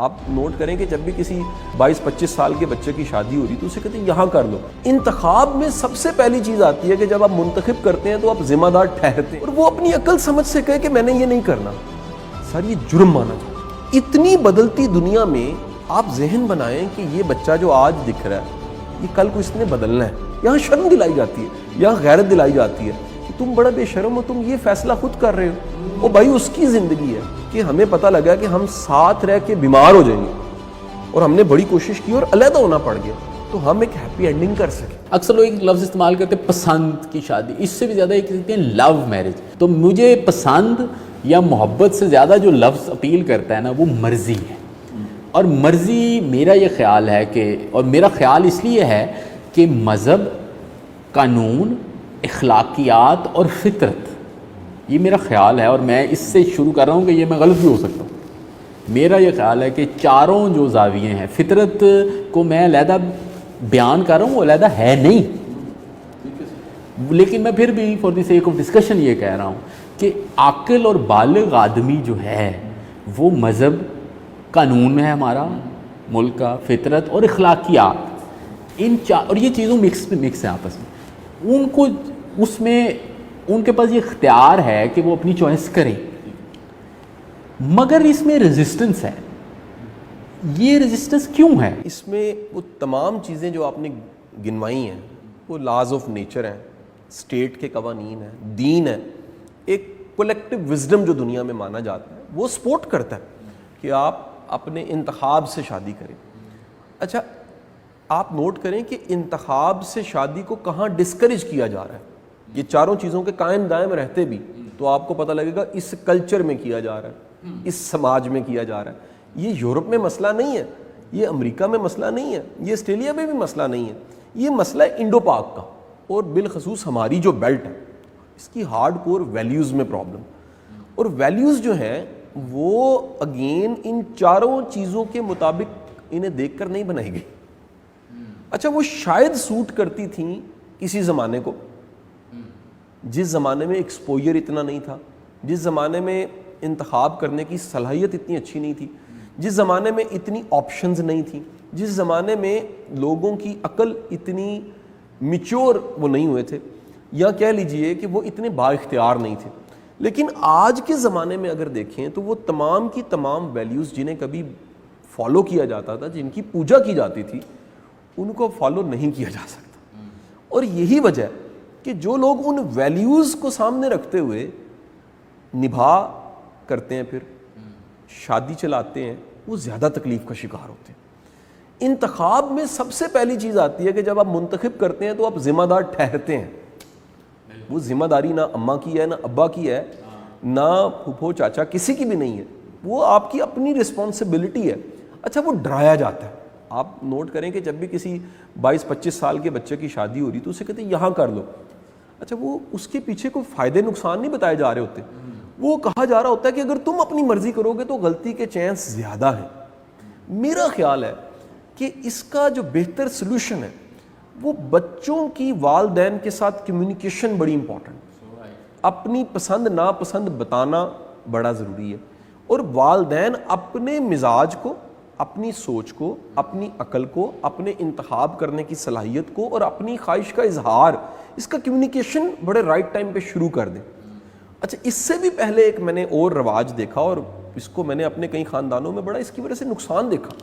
آپ نوٹ کریں کہ جب بھی کسی 22-25 سال کے بچے کی شادی ہو رہی تو اسے کہتے ہیں یہاں کر لو. انتخاب میں سب سے پہلی چیز آتی ہے کہ جب آپ منتخب کرتے ہیں تو آپ ذمہ دار ٹھہرتے ہیں, اور وہ اپنی عقل سمجھ سے کہے کہ میں نے یہ نہیں کرنا. سر یہ جرم مانا جائے. اتنی بدلتی دنیا میں آپ ذہن بنائیں کہ یہ بچہ جو آج دکھ رہا ہے یہ کل کو اس نے بدلنا ہے. یہاں شرم دلائی جاتی ہے, یہاں غیرت دلائی جاتی ہے کہ تم بڑا بے شرم ہو, تم یہ فیصلہ خود کر رہے ہو. وہ بھائی اس کی زندگی ہے کہ ہمیں پتہ لگا کہ ہم ساتھ رہ کے بیمار ہو جائیں گے اور ہم نے بڑی کوشش کی اور علیحدہ ہونا پڑ گیا تو ہم ایک ہیپی اینڈنگ کر سکیں. اکثر لوگ ایک لفظ استعمال کرتے ہیں پسند کی شادی, اس سے بھی زیادہ ایک کہتے ہیں لو میرج. تو مجھے پسند یا محبت سے زیادہ جو لفظ اپیل کرتا ہے نا وہ مرضی ہے. اور مرضی میرا یہ خیال ہے کہ, اور میرا خیال اس لیے ہے کہ مذہب, قانون, اخلاقیات اور فطرت, یہ میرا خیال ہے, اور میں اس سے شروع کر رہا ہوں کہ یہ میں غلط بھی ہو سکتا ہوں. میرا یہ خیال ہے کہ چاروں جو زاویے ہیں, فطرت کو میں علیحدہ بیان کر رہا ہوں, وہ علیحدہ ہے نہیں, لیکن میں پھر بھی for the sake of discussion یہ کہہ رہا ہوں کہ عاقل اور بالغ آدمی جو ہے وہ مذہب, قانون ہے ہمارا ملک کا, فطرت اور اخلاقیات, ان اور یہ چیزوں مکس ہیں آپس میں. ان کو اس میں ان کے پاس یہ اختیار ہے کہ وہ اپنی چوائس کریں, مگر اس میں ریزسٹنس ہے. یہ ریزسٹنس کیوں ہے؟ اس میں وہ تمام چیزیں جو آپ نے گنوائی ہیں وہ لاز آف نیچر ہیں, اسٹیٹ کے قوانین ہیں, دین ہے, ایک کولیکٹیو وزڈم جو دنیا میں مانا جاتا ہے وہ سپورٹ کرتا ہے کہ آپ اپنے انتخاب سے شادی کریں. اچھا آپ نوٹ کریں کہ انتخاب سے شادی کو کہاں ڈسکریج کیا جا رہا ہے. یہ چاروں چیزوں کے قائم دائم رہتے بھی تو آپ کو پتہ لگے گا اس کلچر میں کیا جا رہا ہے, اس سماج میں کیا جا رہا ہے. یہ یورپ میں مسئلہ نہیں ہے, یہ امریکہ میں مسئلہ نہیں ہے, یہ آسٹریلیا میں بھی مسئلہ نہیں ہے. یہ مسئلہ ہے انڈو پاک کا, اور بالخصوص ہماری جو بیلٹ ہے اس کی ہارڈ کور ویلیوز میں پرابلم. اور ویلیوز جو ہیں وہ اگین ان چاروں چیزوں کے مطابق انہیں دیکھ کر نہیں بنائی گئی. اچھا وہ شاید سوٹ کرتی تھیں کسی زمانے کو, جس زمانے میں ایکسپوجر اتنا نہیں تھا, جس زمانے میں انتخاب کرنے کی صلاحیت اتنی اچھی نہیں تھی, جس زمانے میں اتنی آپشنز نہیں تھیں, جس زمانے میں لوگوں کی عقل اتنی میچور وہ نہیں ہوئے تھے, یا کہہ لیجئے کہ وہ اتنے با اختیار نہیں تھے. لیکن آج کے زمانے میں اگر دیکھیں تو وہ تمام کی تمام ویلیوز جنہیں کبھی فالو کیا جاتا تھا, جن کی پوجا کی جاتی تھی, ان کو فالو نہیں کیا جا سکتا. اور یہی وجہ ہے کہ جو لوگ ان ویلیوز کو سامنے رکھتے ہوئے نبھا کرتے ہیں, پھر شادی چلاتے ہیں, وہ زیادہ تکلیف کا شکار ہوتے ہیں. انتخاب میں سب سے پہلی چیز آتی ہے کہ جب آپ منتخب کرتے ہیں تو آپ ذمہ دار ٹھہرتے ہیں. وہ ذمہ داری نہ اماں کی ہے, نہ ابا کی ہے, نہ پھوپھو چاچا, کسی کی بھی نہیں ہے. وہ آپ کی اپنی رسپانسبلٹی ہے. اچھا وہ ڈرایا جاتا ہے. آپ نوٹ کریں کہ جب بھی کسی 22-25 سال کے بچے کی شادی ہو رہی تو اسے کہتے ہیں یہاں کر لو. اچھا وہ اس کے پیچھے کوئی فائدے نقصان نہیں بتائے جا رہے ہوتے. وہ کہا جا رہا ہوتا ہے کہ اگر تم اپنی مرضی کرو گے تو غلطی کے چانس زیادہ ہیں. میرا خیال ہے کہ اس کا جو بہتر سلوشن ہے وہ بچوں کی والدین کے ساتھ کمیونیکیشن بڑی امپورٹنٹ. اپنی پسند ناپسند بتانا بڑا ضروری ہے, اور والدین اپنے مزاج کو, اپنی سوچ کو, اپنی عقل کو, اپنے انتخاب کرنے کی صلاحیت کو اور اپنی خواہش کا اظہار, اس کا کمیونیکیشن بڑے رائٹ ٹائم پہ شروع کر دیں. اچھا اس سے بھی پہلے ایک میں نے اور رواج دیکھا, اور اس کو میں نے اپنے کئی خاندانوں میں بڑا اس کی وجہ سے نقصان دیکھا.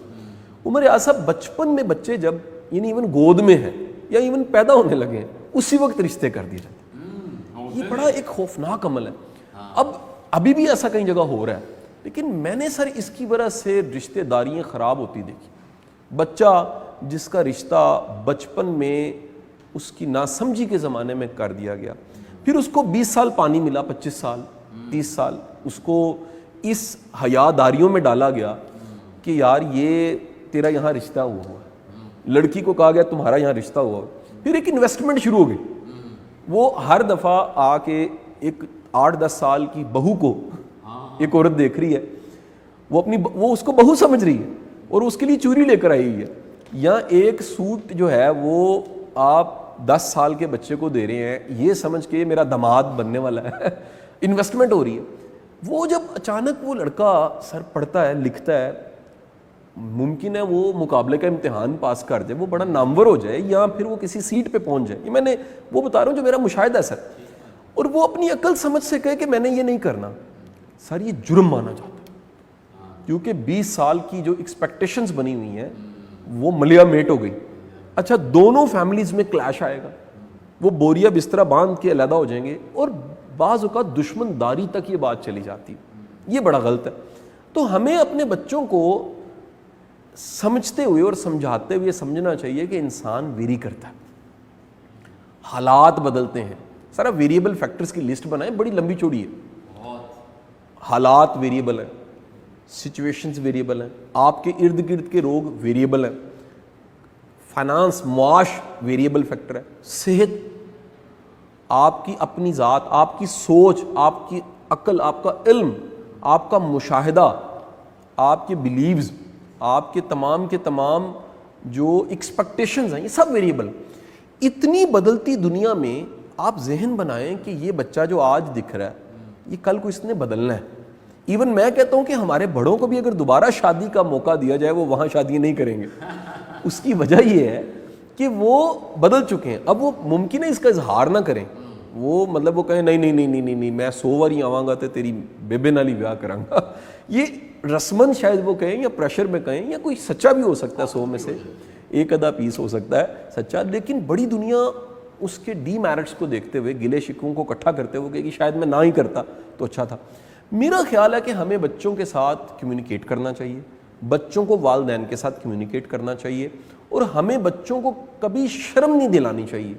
عمر صاحب بچپن میں بچے جب یعنی ایون گود میں ہیں یا ایون پیدا ہونے لگے ہیں اسی وقت رشتے کر دیے جاتے ہیں. یہ بڑا ایک خوفناک عمل ہے. ابھی بھی ایسا کئی جگہ ہو رہا ہے, لیکن میں نے سر اس کی وجہ سے رشتے داریاں خراب ہوتی دیکھی. بچہ جس کا رشتہ بچپن میں اس کی ناسمجھی کے زمانے میں کر دیا گیا, پھر اس کو 20 سال پانی ملا, 25 سال 30 سال اس کو اس حیا داریوں میں ڈالا گیا کہ یار یہ تیرا یہاں رشتہ ہوا ہے. لڑکی کو کہا گیا تمہارا یہاں رشتہ ہوا. پھر ایک انویسٹمنٹ شروع ہو گئی. وہ ہر دفعہ آ کے ایک 8-10 سال کی بہو کو ایک عورت دیکھ رہی ہے, وہ اس کو بہو سمجھ رہی ہے اور اس کے لیے چوری لے کر آئی ہے. یا ایک سوٹ جو ہے وہ آپ 10 سال کے بچے کو دے رہے ہیں یہ سمجھ کے میرا داماد بننے والا ہے, انویسٹمنٹ ہو رہی ہے. وہ جب اچانک وہ لڑکا سر پڑھتا ہے, لکھتا ہے, ممکن ہے وہ مقابلے کا امتحان پاس کر جائے, وہ بڑا نامور ہو جائے, یا پھر وہ کسی سیٹ پہ پہنچ جائے. یہ میں نے وہ بتا رہا ہوں جو میرا مشاہدہ ہے سر. اور وہ اپنی عقل سمجھ سے کہے کہ میں نے یہ نہیں کرنا, سر یہ جرم مانا جاتا ہے, کیونکہ 20 سال کی جو ایکسپیکٹیشنز بنی ہوئی ہیں وہ ملیا میٹ ہو گئی. اچھا دونوں فیملیز میں کلیش آئے گا, وہ بوریا بسترا باندھ کے علیحدہ ہو جائیں گے, اور بعض اوقات دشمن داری تک یہ بات چلی جاتی ہے. یہ بڑا غلط ہے. تو ہمیں اپنے بچوں کو سمجھتے ہوئے اور سمجھاتے ہوئے سمجھنا چاہیے کہ انسان ویری کرتا ہے, حالات بدلتے ہیں. سارا ویریبل فیکٹرز کی لسٹ بنائیں, بڑی لمبی چوڑی ہے. حالات ویریبل ہیں, سچویشنز ویریبل ہیں, آپ کے ارد گرد کے لوگ ویریبل ہیں, فائنانس معاش ویریبل فیکٹر ہے, صحت, آپ کی اپنی ذات, آپ کی سوچ, آپ کی عقل, آپ کا علم, آپ کا مشاہدہ, آپ کے بلیوز, آپ کے تمام جو ایکسپیکٹیشنز ہیں, یہ سب ویریبل. اتنی بدلتی دنیا میں آپ ذہن بنائیں کہ یہ بچہ جو آج دکھ رہا ہے یہ کل کو اس نے بدلنا ہے. ایون میں کہتا ہوں کہ ہمارے بڑوں کو بھی اگر دوبارہ شادی کا موقع دیا جائے وہ وہاں شادی نہیں کریں گے. اس کی وجہ یہ ہے کہ وہ بدل چکے ہیں. اب وہ ممکن ہے اس کا اظہار نہ کریں, وہ مطلب وہ کہیں نہیں میں 100 واری آواں گا تو تیری بیبے نال ہی بیاہ کراں گا. یہ رسمن شاید وہ کہیں یا پریشر میں کہیں, یا کوئی سچا بھی ہو سکتا ہے, 100 میں سے ایک آدھا پیس ہو سکتا ہے سچا. لیکن بڑی دنیا اس کے ڈی میرٹس کو دیکھتے ہوئے, گلے شکووں کو اکٹھا کرتے ہوئے کہ شاید میں نہ ہی کرتا تو اچھا تھا. میرا خیال ہے کہ ہمیں بچوں کے ساتھ کمیونیکیٹ کرنا چاہیے, بچوں کو والدین کے ساتھ کمیونیکیٹ کرنا چاہیے, اور ہمیں بچوں کو کبھی شرم نہیں دلانی چاہیے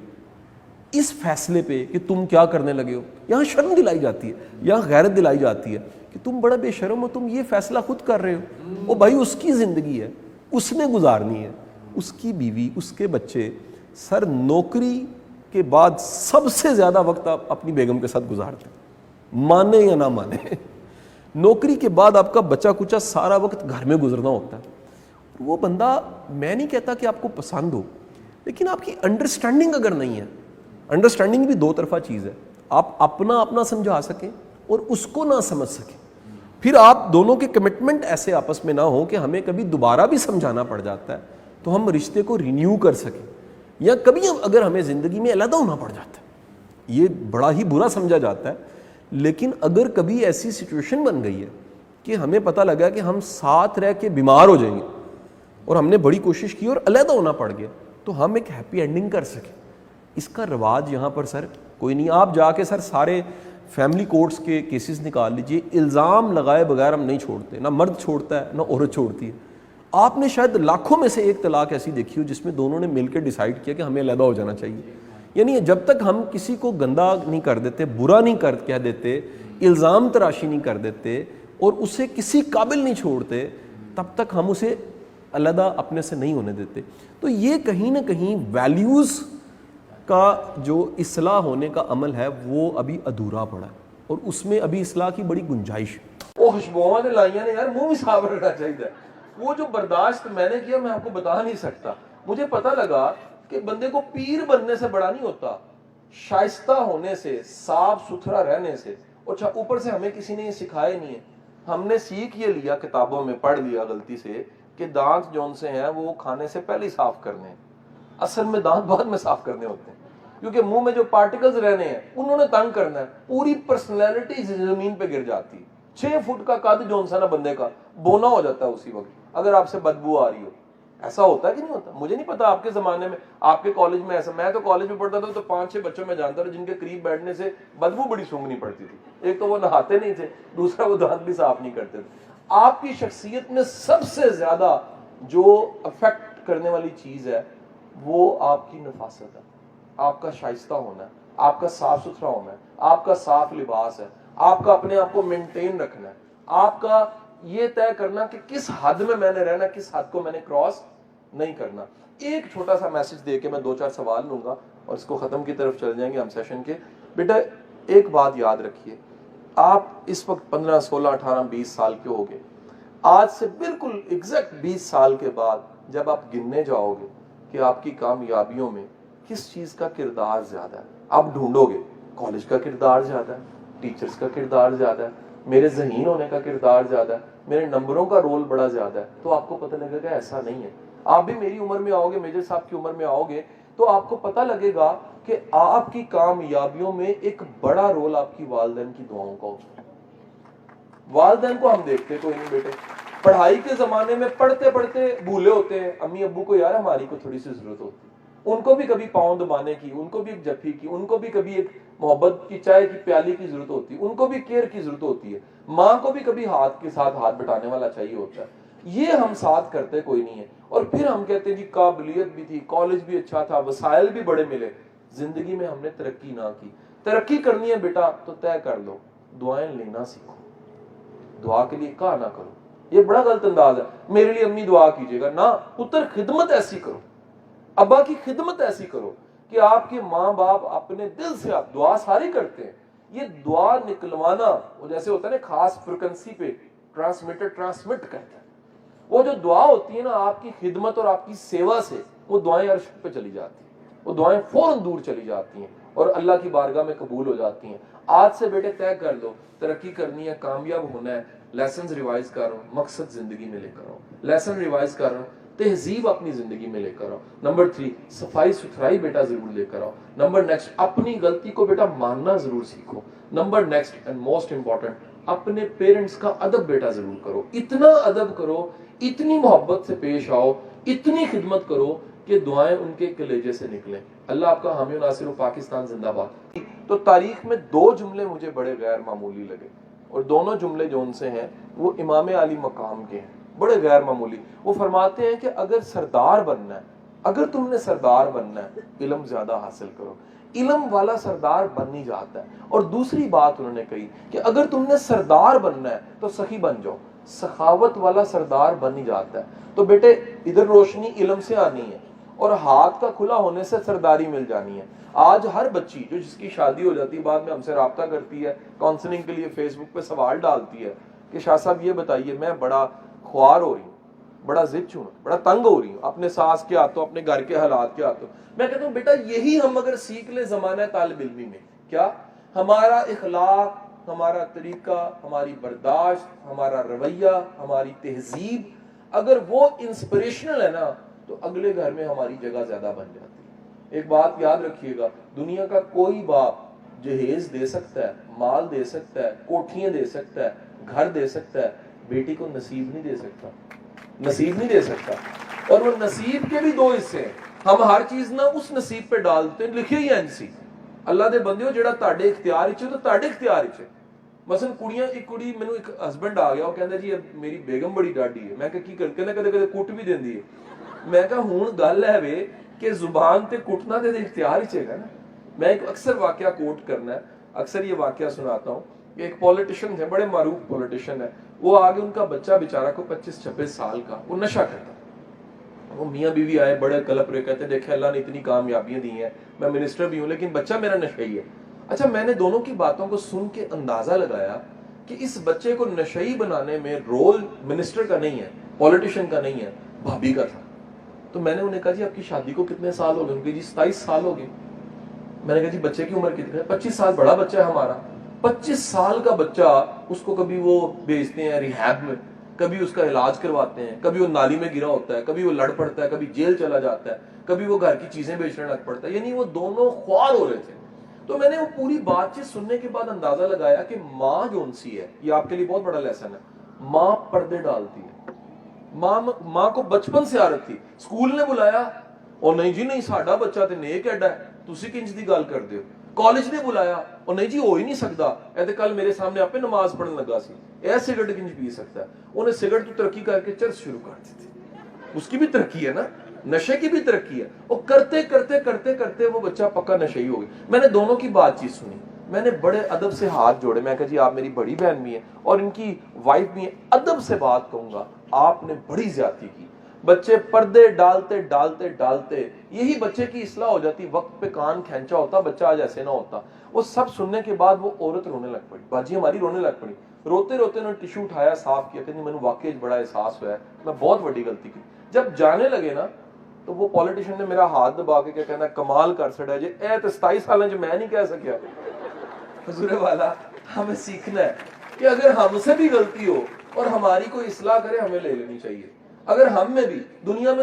اس فیصلے پہ کہ تم کیا کرنے لگے ہو. یہاں شرم دلائی جاتی ہے, یہاں غیرت دلائی جاتی ہے کہ تم بڑا بے شرم ہو, تم یہ فیصلہ خود کر رہے ہو. او بھائی اس کی زندگی ہے, اس نے گزارنی ہے, اس کی بیوی, اس کے بچے. سر نوکری کے بعد سب سے زیادہ وقت آپ اپنی بیگم کے ساتھ گزارتے ہیں, مانے یا نہ مانے. نوکری کے بعد آپ کا بچہ کچا سارا وقت گھر میں گزرنا ہوتا ہے. وہ بندہ, میں نہیں کہتا کہ آپ کو پسند ہو, لیکن آپ کی انڈرسٹینڈنگ اگر نہیں ہے, انڈرسٹینڈنگ بھی 2 طرفہ چیز ہے, آپ اپنا سمجھا سکیں اور اس کو نہ سمجھ سکیں, پھر آپ دونوں کے کمٹمنٹ ایسے آپس میں نہ ہوں کہ ہمیں کبھی دوبارہ بھی سمجھانا پڑ جاتا ہے تو ہم رشتے کو رینیو کر سکیں, یا کبھی اگر ہمیں زندگی میں علیحدہ ہونا پڑ جاتا ہے. یہ بڑا ہی برا سمجھا جاتا ہے, لیکن اگر کبھی ایسی سچویشن بن گئی ہے کہ ہمیں پتہ لگا کہ ہم ساتھ رہ کے بیمار ہو جائیں گے اور ہم نے بڑی کوشش کی اور علیحدہ ہونا پڑ گیا, تو ہم ایک ہیپی اینڈنگ کر سکیں. اس کا رواج یہاں پر سر کوئی نہیں. آپ جا کے سر سارے فیملی کورٹس کے کیسز نکال لیجئے, الزام لگائے بغیر ہم نہیں چھوڑتے, نہ مرد چھوڑتا ہے نہ عورت چھوڑتی ہے. آپ نے شاید لاکھوں میں سے ایک طلاق ایسی دیکھی ہو جس میں دونوں نے مل کے ڈیسائیڈ کیا کہ ہمیں علیحدہ ہو جانا چاہیے. یعنی جب تک ہم کسی کو گندا نہیں کر دیتے, برا نہیں کہہ دیتے, الزام تراشی نہیں کر دیتے اور اسے کسی قابل نہیں چھوڑتے, تب تک ہم اسے علیحدہ اپنے سے نہیں ہونے دیتے. تو یہ کہیں نہ کہیں ویلیوز کا جو اصلاح ہونے کا عمل ہے وہ ابھی ادھورا پڑا ہے, اور اس میں ابھی اصلاح کی بڑی گنجائش ہے. وہ خوشبوؤں نے لائیاں نے یار منہ بھی صاف رکھنا چاہیے. وہ جو برداشت میں نے کیا میں آپ کو بتا نہیں سکتا. مجھے پتہ لگا کہ بندے کو پیر بننے سے بڑا نہیں ہوتا, شائستہ ہونے سے, صاف ستھرا رہنے سے. اچھا اوپر سے ہمیں کسی نے یہ سکھایا نہیں ہے, ہم نے سیکھ یہ لیا کتابوں میں, پڑھ لیا غلطی سے کہ دانت جون سے ہیں وہ کھانے سے پہلے ہی صاف کرنے ہیں. اصل میں دانت بعد میں صاف کرنے ہوتے ہیں, کیونکہ منہ میں جو پارٹیکلز رہنے ہیں انہوں نے تنگ کرنا ہے, پوری پرسنالٹی زمین پہ گر جاتی ہے. 6 فٹ کا قد جون سا نا بندے کا بونا ہو جاتا ہے اسی وقت اگر آپ سے بدبو آ رہی ہو. ایسا ہوتا ہے کہ نہیں ہوتا؟ مجھے نہیں پتا آپ کے زمانے میں, آپ کے کالج میں ایسا. میں تو کالج میں پڑھتا تھا تو 5-6 بچوں میں جانتا تھا جن کے قریب بیٹھنے سے بدبو بڑی سونگنی پڑتی تھی. ایک تو وہ نہاتے نہیں تھے, دوسرا وہ دانت بھی صاف نہیں کرتے تھے. آپ کی شخصیت میں سب سے زیادہ جو افیکٹ کرنے والی چیز ہے وہ آپ کی نفاست ہے, آپ کا شائستہ ہونا ہے, آپ کا صاف ستھرا ہونا ہے, آپ کا صاف لباس ہے, آپ کا اپنے آپ کو مینٹین رکھنا ہے, آپ کا یہ طے کرنا کہ کس حد میں نے رہنا, کس حد کو میں نے کراس نہیں کرنا. ایک چھوٹا سا میسج دے کے میں 2-4 سوال لوں گا اور اس کو ختم کی طرف چل جائیں گے ہم سیشن کے. بیٹا ایک بات یاد رکھیے, آپ اس وقت 15, 16, 18, 20 سال کے ہو گے. آج سے بالکل ایگزیکٹ 20 سال کے بعد جب آپ گننے جاؤ گے کہ آپ کی کامیابیوں میں کس چیز کا کردار زیادہ ہے, آپ ڈھونڈو گے کالج کا کردار زیادہ ہے, ٹیچرز کا کردار زیادہ ہے, میرے ذہین ہونے کا کردار زیادہ ہے, میرے نمبروں کا رول بڑا زیادہ ہے, تو آپ کو پتہ لگے گا ایسا نہیں ہے. آپ بھی میری عمر میں آؤ گے, میجر صاحب کی عمر میں آؤ گے, تو آپ کو پتہ لگے گا کہ آپ کی کامیابیوں میں ایک بڑا رول آپ کی والدین کی دعاؤں کا ہوتا ہے. والدین کو ہم دیکھتے کوئی نہیں بیٹے, پڑھائی کے زمانے میں پڑھتے پڑھتے بھولے ہوتے ہیں, امی ابو کو یار ہماری کو تھوڑی سی ضرورت ہوتی ہے, ان کو بھی کبھی پاؤں دبانے کی, ان کو بھی ایک جفی کی, ان کو بھی کبھی ایک محبت کی چائے کی پیالی کی ضرورت ہوتی ہے, ان کو بھی کیئر کی ضرورت ہوتی ہے, ماں کو بھی کبھی ہاتھ کے ساتھ ہاتھ بٹانے والا چاہیے ہوتا ہے. یہ ہم ساتھ کرتے کوئی نہیں ہے, اور پھر ہم کہتے ہیں جی قابلیت بھی تھی, کالج بھی اچھا تھا, وسائل بھی بڑے ملے, زندگی میں ہم نے ترقی نہ کی. ترقی کرنی ہے بیٹا تو طے کر لو, دعائیں لینا سیکھو, دعا کے لیے کہا نہ کرو. یہ بڑا غلط انداز ہے, میرے لیے امی دعا کیجیے گا, نہ پتر خدمت ایسی کرو, ابا کی خدمت ایسی کرو کہ آپ کے ماں باپ اپنے دل سے, آپ دعا ساری کرتے ہیں, یہ دعا نکلوانا وہ جیسے ہوتا ہے نا خاص فریکوینسی پہ ٹرانسمیٹر ٹرانسمٹ کرتا ہے, وہ جو دعا ہوتی ہے نا آپ کی خدمت اور آپ کی سیوا سے, وہ دعائیں عرش پہ چلی جاتی ہیں, وہ دعائیں فوراً دور چلی جاتی ہیں اور اللہ کی بارگاہ میں قبول ہو جاتی ہیں. آج سے بیٹے طے کر لو, ترقی کرنی ہے, کامیاب ہونا ہے, لیسنز ریوائز کر رہا ہوں, مقصد زندگی میں لے کر رہا ہوں, لیسن ریوائز کر رہا ہوں, تہذیب اپنی زندگی میں لے کر آؤ. نمبر 3 صفائی ستھرائی بیٹا ضرور لے کر آؤ. نمبر نیکسٹ اپنی غلطی کو بیٹا ماننا ضرور سیکھو. Number next and most important اپنے پیرنٹس کا ادب بیٹا ضرور کرو, اتنا ادب کرو, اتنی محبت سے پیش آؤ, اتنی خدمت کرو کہ دعائیں ان کے کلیجے سے نکلیں. اللہ آپ کا حامی و ناصر ہو. پاکستان زندہ باد. تو تاریخ میں 2 جملے مجھے بڑے غیر معمولی لگے, اور دونوں جملے جو ان سے ہیں وہ امام علی مقام کے ہیں, بڑے غیر معمولی. وہ فرماتے ہیں کہ اگر سردار بننا ہے, اگر تم نے سردار بننا ہے, علم زیادہ حاصل کرو, علم والا سردار بن نہیں جاتا ہے. اور دوسری بات انہوں نے کہی کہ اگر تم نے سردار بننا ہے تو سخی بن جاؤ, سخاوت والا سردار بن نہیں جاتا ہے. تو بیٹے ادھر روشنی علم سے آنی ہے, اور ہاتھ کا کھلا ہونے سے سرداری مل جانی ہے. آج ہر بچی جو جس کی شادی ہو جاتی ہے بعد میں ہم سے رابطہ کرتی ہے, کاؤنسلنگ کے لیے فیس بک پہ سوال ڈالتی ہے کہ شاہ صاحب یہ بتائیے, میں بڑا خوار ہو رہی ہوں, بڑا ضد ہوں, بڑا تنگ ہو رہی ہوں اپنے ساس کے ہاتھوں, اپنے گھر کے حالات کے ہاتھوں. میں کہتا ہوں بیٹا یہی ہم اگر سیکھ لیں زمانہ طالب علمی میں, کیا ہمارا اخلاق, ہمارا طریقہ, ہماری برداشت, ہمارا رویہ, ہماری تہذیب اگر وہ انسپریشنل ہے نا, تو اگلے گھر میں ہماری جگہ زیادہ بن جاتی ہے. ایک بات یاد رکھیے گا, دنیا کا کوئی باپ جہیز دے سکتا ہے, مال دے سکتا ہے, کوٹھیاں دے سکتا ہے, گھر دے سکتا ہے, بیٹی کو نصیب نہیں دے سکتا, نصیب نہیں دے سکتا. اور وہ نصیب کے بھی 2 حصے ہیں, ہم ہر چیز نہ اس نصیب پہ ڈالتے ہیں. لکھے ہی NC اللہ دے بندیو جڑا تاڑے اختیار وچ ہے تو تاڑے اختیار وچ ہے. مثلا کڑیاں, ایک کڑی مینوں ایک ہسبینڈ آ گیا, وہ کہندا جی میری بیگم بڑی ڈاڈی ہے. میں کہ کی کر کے کدے کدے کٹ بھی دیندی ہے. میں کہا ہن گل ہے وے کہ زبان تے کٹنا تے اختیار وچ ہے نا. میں ایک اکثر واقعہ کوٹ کرنا ہے, اکثر یہ واقعہ سناتا ہوں کہ ایک پولیٹیشین ہے, بڑے معروف پولیٹیشین ہے, وہ آگے ان کا بچہ بیچارہ کو 25-26 سال کا, وہ نشہ کرتا. وہ میاں بیوی آئے بڑے کلپ رہے, کہتے دیکھیں اللہ نے اتنی کامیابیاں دی ہیں, میں منسٹر بھی ہوں لیکن بچہ میرا نشئی ہے. اچھا میں نے دونوں کی باتوں کو سن کے اندازہ لگایا کہ اس بچے کو نشئی بنانے میں رول منسٹر کا نہیں ہے, پولیٹیشین کا نہیں ہے, بھابھی کا تھا. تو میں نے انہیں کہا جی آپ کی شادی کو کتنے سال ہو گئے؟ ان کے جی 27 سال ہو گئے. میں نے کہا جی بچے کی عمر کتنی ہے؟ 25 سال. بڑا بچہ ہے ہمارا. 25 سال کا بچہ, اس کو کبھی وہ بھیجتے ہیں ریہیب میں, کبھی اس کا علاج کرواتے ہیں, کبھی وہ نالی میں گرا ہوتا ہے, کبھی وہ لڑ پڑتا ہے, کبھی جیل چلا جاتا ہے, کبھی وہ گھر کی چیزیں بیچنے لگ پڑتا ہے. یعنی وہ دونوں خوار ہو رہے تھے. تو میں نے وہ پوری بات چیت سننے کے بعد اندازہ لگایا کہ ماں جو ان سی ہے, یہ آپ کے لیے بہت بڑا لیسن ہے, ماں پردے ڈالتی ہے. ماں کو بچپن سے عادت تھی. اسکول نے بلایا, اور نہیں جی نہیں ساڈا بچہ تے نیک ایڈا ہے, تسی کنج دی گل کردے ہو. کالج نے بلایا, اور نہیں جی ہو ہی نہیں سکتا, اے تے کل میرے سامنے آپ نماز پڑھن لگا سی, اے سگرٹ کنج پی سکتا ہے. انہیں سگرٹ تو ترقی کر کے چرس شروع کر دی تھی. اس کی بھی ترقی ہے نا, نشے کی بھی ترقی ہے. اور کرتے کرتے کرتے کرتے وہ بچہ پکا نشئی ہو گئی. میں نے دونوں کی بات چیت سنی, میں نے بڑے ادب سے ہاتھ جوڑے. میں کہا جی آپ میری بڑی بہن بھی ہیں اور ان کی وائف بھی ہیں, ادب سے بات کہوں گا, آپ نے بڑی زیادتی کی. بچے پردے ڈالتے ڈالتے ڈالتے یہی بچے کی اصلاح ہو جاتی. وقت پہ کان کھینچا ہوتا, بچہ آج ایسے نہ ہوتا. وہ سب سننے کے بعد وہ عورت رونے لگ پڑی, باجی ہماری رونے لگ پڑی. روتے روتے انہوں نے ٹیشو اٹھایا, صاف کیا, کہ میں نے واقعی بڑا احساس ہوا ہے, میں بہت بڑی غلطی کی. جب جانے لگے نا, تو وہ پولیٹیشین نے میرا ہاتھ دبا کے کیا کہنا, کمال کر چھڑا جی, اے تے 27 سال میں نہیں کہہ سکیا. حضور والا ہمیں سیکھنا ہے کہ اگر ہم سے بھی غلطی ہو اور ہماری کوئی اصلاح کرے ہمیں لے لینی چاہیے. اگر ہم میں بھی دنیا میں